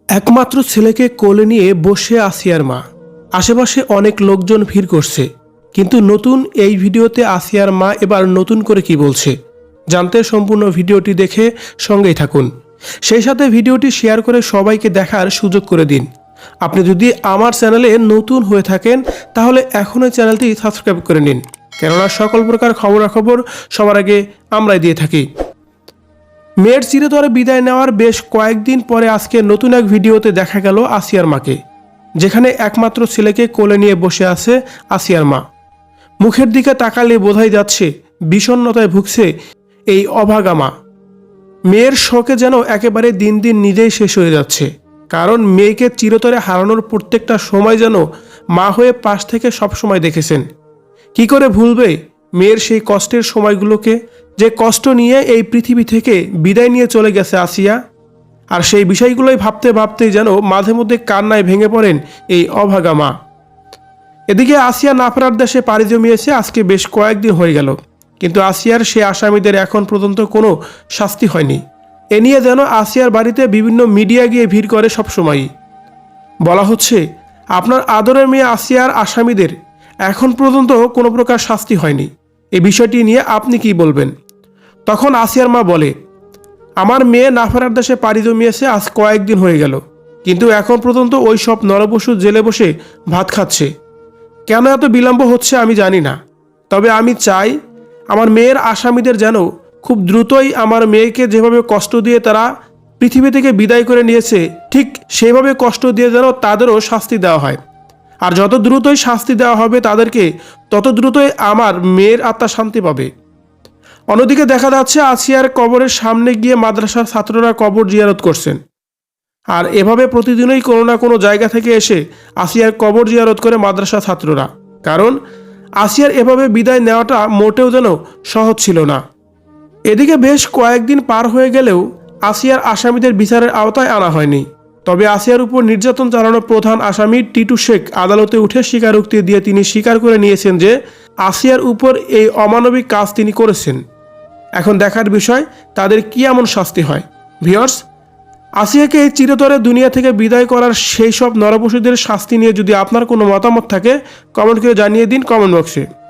একমাত্র ছেলেকে কোলে নিয়ে বসে আসিয়ার মা। আশেপাশে অনেক লোকজন ভিড় করছে, কিন্তু নতুন এই ভিডিওতে আসিয়ার মা এবার নতুন করে কি বলছে জানতে সম্পূর্ণ ভিডিওটি দেখে সঙ্গেই থাকুন। সেই সাথে ভিডিওটি শেয়ার করে সবাইকে দেখার সুযোগ করে দিন। আপনি যদি আমার চ্যানেলে নতুন হয়ে থাকেন তাহলে এখনই চ্যানেলটি সাবস্ক্রাইব করে নিন, কেননা সকল প্রকার খবরাখবর সবার আগে আমরাই দিয়ে থাকি। মেয়ের চিরতরে বিদায় নেওয়ার বেশ কয়েকদিন পরে আজকে নতুন এক ভিডিওতে দেখা গেল আসিয়ার মাকে, যেখানে একমাত্র ছেলেকে কোলে নিয়ে বসে আছে আসিয়ার মা। মুখের দিকে তাকালে বোঝাই যাচ্ছে বিষণ্ণতায় ভুগছে এই অভাগা মা। মেয়ের শোকে যেন একেবারে দিন দিন নিজেই শেষ হয়ে যাচ্ছে, কারণ মেয়েকে চিরতরে হারানোর প্রত্যেকটা সময় যেন মা হয়ে পাশ থেকে সব সময় দেখেছেন। কি করে ভুলবে মেয়ের সেই কষ্টের সময়গুলোকে, যে কষ্ট নিয়ে এই পৃথিবী থেকে বিদায় নিয়ে চলে গেছে আসিয়া। আর সেই বিষয়গুলোই ভাবতে ভাবতেই যেন মাঝে মধ্যে কান্নায় ভেঙে পড়েন এই অভাগা মা। এদিকে আসিয়া না ফেরার দেশে পাড়ি জমিয়েছে আজকে বেশ কয়েকদিন হয়ে গেল, কিন্তু আসিয়ার সে আসামিদের এখন পর্যন্ত কোনো শাস্তি হয়নি। এ নিয়ে যেন আসিয়ার বাড়িতে বিভিন্ন মিডিয়া গিয়ে ভিড় করে সবসময়ই। বলা হচ্ছে আপনার আদরের মেয়ে আসিয়ার আসামিদের এখন পর্যন্ত কোনো প্রকার শাস্তি হয়নি, এই বিষয়টি নিয়ে আপনি কি বলবেন? তখন আসিয়ার মা বলে, আমার মেয়ে না ফেরার দেশে পাড়ি জমিয়েছে আজ কয়েকদিন হয়ে গেল, কিন্তু এখন পর্যন্ত ওই সব নরপশু জেলে বসে ভাত খাচ্ছে। কেন এত বিলম্ব হচ্ছে আমি জানি না, তবে আমি চাই আমার মেয়ের আসামিদের যেন খুব দ্রুতই আমার মেয়েকে যেভাবে কষ্ট দিয়ে তারা পৃথিবী থেকে বিদায় করে নিয়েছে, ঠিক সেভাবে কষ্ট দিয়ে যেন তাদেরও শাস্তি দেওয়া হয়। আর যত দ্রুতই শাস্তি দেওয়া হবে তাদেরকে, তত দ্রুতই আমার মেয়ের আত্মা শান্তি পাবে। অন্যদিকে দেখা যাচ্ছে আসিয়ার কবরের সামনে গিয়ে মাদ্রাসার ছাত্ররা কবর জিয়ারত করছেন। আর এভাবে প্রতিদিনই কোনো না কোনো জায়গা থেকে এসে আসিয়ার কবর জিয়ারত করে মাদ্রাসা ছাত্ররা, কারণ আসিয়ার এভাবে বিদায় নেওয়াটা মোটেও যেন সহজ ছিল না। এদিকে বেশ কয়েকদিন পার হয়ে গেলেও আসিয়ার আসামিদের বিচারের আওতায় আনা হয়নি। তবে আসিয়ার উপর নির্যাতন চালানো প্রধান আসামি টিটু শেখ আদালতে উঠে স্বীকারোক্তি দিয়ে তিনি স্বীকার করে নিয়েছেন যে আসিয়ার উপর এই অমানবিক কাজ তিনি করেছেন। এখন দেখার বিষয় তাদের কি এমন শাস্তি হয়। ভিউয়ার্স, আসিয়াকে এই চিরতরে দুনিয়া থেকে বিদায় করার সেই সব নরপশুদের শাস্তি নিয়ে যদি আপনার কোনো মতামত থাকে কমেন্ট করে জানিয়ে দিন কমেন্ট বক্সে।